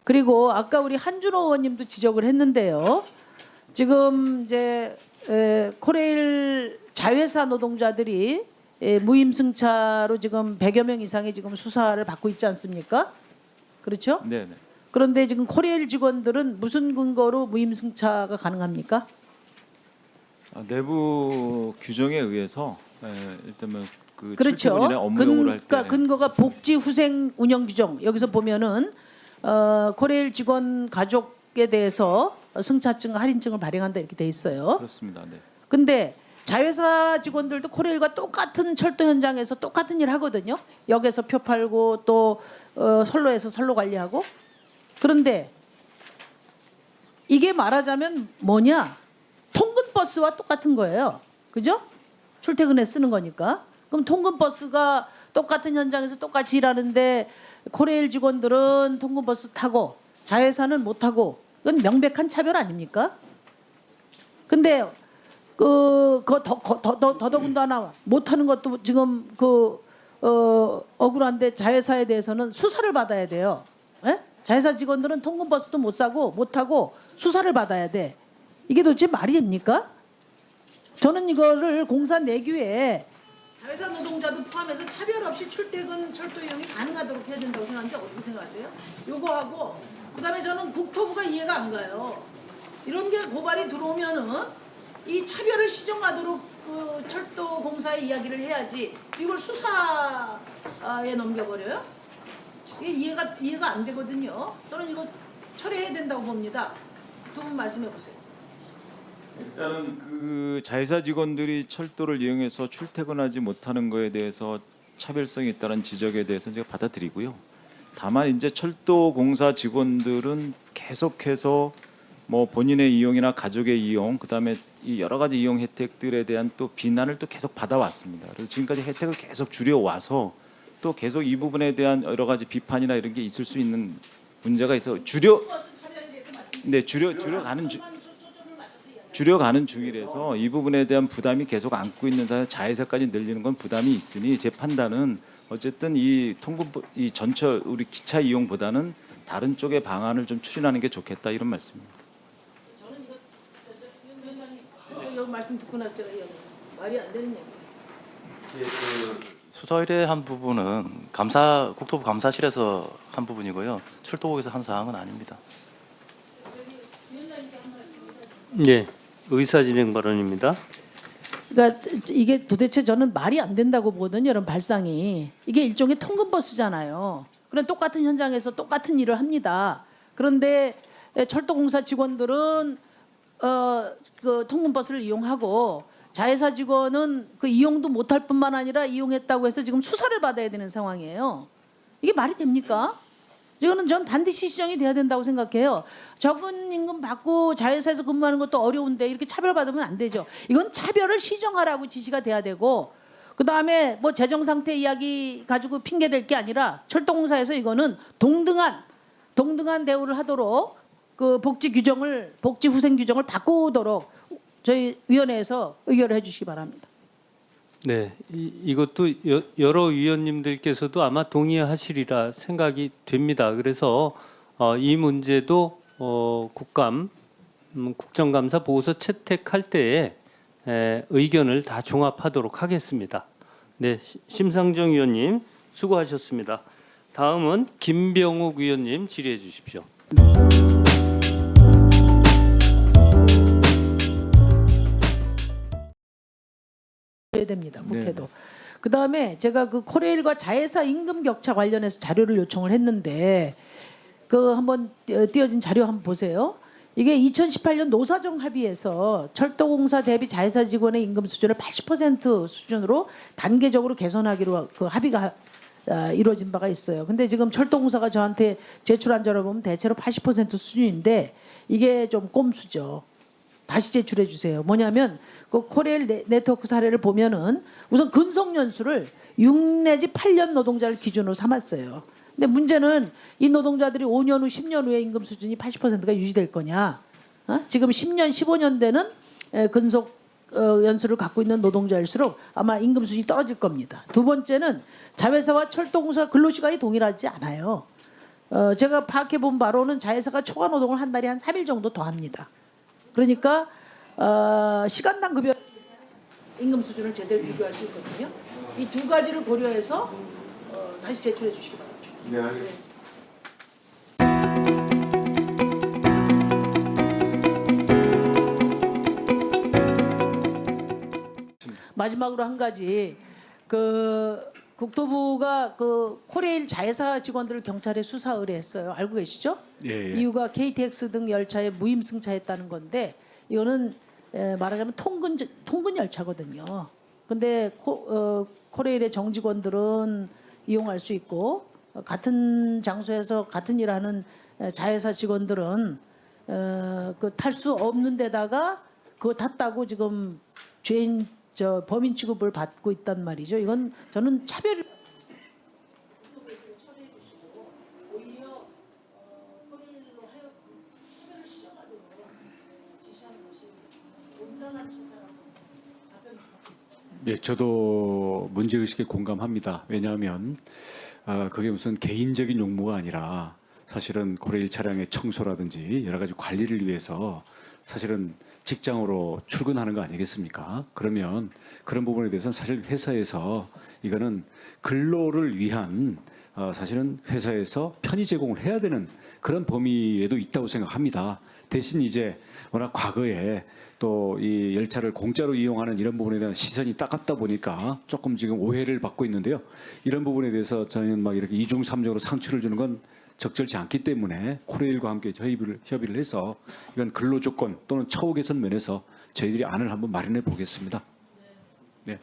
그리고 아까 우리 한준호 의원님도 지적을 했는데요. 지금 이제 코레일 자회사 노동자들이 무임승차로 지금 100여 명 이상의 지금 수사를 받고 있지 않습니까? 그렇죠? 네. 그런데 지금 코레일 직원들은 무슨 근거로 무임승차가 가능합니까? 내부 규정에 의해서 일단은 그 그렇죠. 출퇴근이나 업무 요구를 할 때 근거가 복지후생 운영 규정. 여기서 보면은 코레일 직원 가족에 대해서 승차증 할인증을 발행한다 이렇게 돼 있어요. 그렇습니다. 네. 근데 자회사 직원들도 코레일과 똑같은 철도 현장에서 똑같은 일 하거든요. 역에서 표 팔고 또 선로에서 선로 관리하고. 그런데 이게 말하자면 뭐냐? 통근버스와 똑같은 거예요. 그죠? 출퇴근에 쓰는 거니까. 그럼 통근버스가 똑같은 현장에서 똑같이 일하는데 코레일 직원들은 통근버스 타고 자회사는 못 타고 이건 명백한 차별 아닙니까? 근데 더더군다나 못하는 것도 지금 억울한데 자회사에 대해서는 수사를 받아야 돼요. 에? 자회사 직원들은 통근버스도 못 사고 못 타고 수사를 받아야 돼. 이게 도대체 말이 됩니까? 저는 이거를 공사 내규에 자회사 노동자도 포함해서 차별 없이 출퇴근 철도 이용이 가능하도록 해야 된다고 생각하는데 어떻게 생각하세요? 요거하고 그다음에 저는 국토부가 이해가 안 가요. 이런 게 고발이 들어오면은 이 차별을 시정하도록 그 철도 공사에 이야기를 해야지 이걸 수사에 넘겨버려요? 이게 이해가 안 되거든요. 저는 이거 처리해야 된다고 봅니다. 두 분 말씀해 보세요. 일단은 그 자회사 직원들이 철도를 이용해서 출퇴근하지 못하는 거에 대해서 차별성이 있다는 지적에 대해서는 제가 받아들이고요. 다만 이제 철도 공사 직원들은 계속해서 뭐 본인의 이용이나 가족의 이용, 그다음에 이 여러 가지 이용 혜택들에 대한 또 비난을 또 계속 받아왔습니다. 그래서 지금까지 혜택을 계속 줄여와서 또 계속 이 부분에 대한 여러 가지 비판이나 이런 게 있을 수 있는 문제가 있어 줄여가는 중이라서 이 부분에 대한 부담이 계속 안고 있는 사람 자회사까지 늘리는 건 부담이 있으니 제 판단은 어쨌든 이 전철 우리 기차 이용보다는 다른 쪽의 방안을 좀 추진하는 게 좋겠다 이런 말씀입니다. 저는 이거 말씀 듣고 나서 제가 말이 안 되는 얘기예요. 수사 의뢰한 부분은 국토부 감사실에서 한 부분이고요. 철도국에서 한 사항은 아닙니다. 네, 의사진행 발언입니다. 그러니까 이게 도대체 저는 말이 안 된다고 보거든요. 이런 발상이. 이게 일종의 통근버스잖아요. 그런 똑같은 현장에서 똑같은 일을 합니다. 그런데 철도공사 직원들은 그 통근버스를 이용하고 자회사 직원은 그 이용도 못할 뿐만 아니라 이용했다고 해서 지금 수사를 받아야 되는 상황이에요. 이게 말이 됩니까? 이거는 전 반드시 시정이 돼야 된다고 생각해요. 적은 임금 받고 자회사에서 근무하는 것도 어려운데 이렇게 차별받으면 안 되죠. 이건 차별을 시정하라고 지시가 돼야 되고 그다음에 뭐 재정 상태 이야기 가지고 핑계 댈 게 아니라 철도공사에서 이거는 동등한 대우를 하도록 그 복지 후생 규정을 바꾸도록 저희 위원회에서 의결을 해 주시기 바랍니다. 네, 이것도 여러 위원님들께서도 아마 동의하시리라 생각이 됩니다. 그래서 이 문제도 국정감사 보고서 채택할 때에 의견을 다 종합하도록 하겠습니다. 네, 심상정 위원님 수고하셨습니다. 다음은 김병욱 위원님 질의해 주십시오. 해야 됩니다. 국회도. 그다음에 제가 그 코레일과 자회사 임금 격차 관련해서 자료를 요청을 했는데 그 한번 띄어진 자료 한번 보세요. 이게 2018년 노사정 합의에서 철도공사 대비 자회사 직원의 임금 수준을 80% 수준으로 단계적으로 개선하기로 그 합의가 이루어진 바가 있어요. 근데 지금 철도공사가 저한테 제출한 자료 보면 대체로 80% 수준인데 이게 좀 꼼수죠. 다시 제출해 주세요. 뭐냐면 그 코레일 네트워크 사례를 보면은 우선 근속 연수를 6 내지 8년 노동자를 기준으로 삼았어요. 근데 문제는 이 노동자들이 5년 후, 10년 후에 임금 수준이 80%가 유지될 거냐? 지금 10년, 15년 되는 근속 연수를 갖고 있는 노동자일수록 아마 임금 수준이 떨어질 겁니다. 두 번째는 자회사와 철도공사 근로시간이 동일하지 않아요. 제가 파악해 본 바로는 자회사가 초과 노동을 한 달에 한 3일 정도 더 합니다. 그러니까 시간당 급여 임금 수준을 제대로 비교할 수 있거든요. 이 두 가지를 고려해서 다시 제출해 주시기 바랍니다. 네, 알겠습니다. 마지막으로 한 가지 그 국토부가 그 코레일 자회사 직원들을 경찰에 수사 의뢰했어요. 알고 계시죠? 예, 예. 이유가 KTX 등 열차에 무임 승차했다는 건데 이거는 말하자면 통근 열차거든요. 근데 코레일의 정직원들은 이용할 수 있고 같은 장소에서 같은 일하는 자회사 직원들은 그 탈 수 없는 데다가 그거 탔다고 지금 범인 취급을 받고 있단 말이죠. 이건 저는 차별. 네, 저도 문제의식에 공감합니다. 왜냐하면 그게 무슨 개인적인 용무가 아니라 사실은 코레일 차량의 청소라든지 여러 가지 관리를 위해서 사실은 직장으로 출근하는 거 아니겠습니까? 그러면 그런 부분에 대해서는 사실 회사에서 이거는 근로를 위한 사실은 회사에서 편의 제공을 해야 되는 그런 범위에도 있다고 생각합니다. 대신 이제 워낙 과거에 또 이 열차를 공짜로 이용하는 이런 부분에 대한 시선이 따갑다 보니까 조금 지금 오해를 받고 있는데요. 이런 부분에 대해서 저희는 막 이렇게 이중삼중으로 상처를 주는 건 적절치 않기 때문에 코레일과 함께 협의를 해서 이건 근로 조건 또는 처우 개선 면에서 저희들이 안을 한번 마련해 보겠습니다. 네.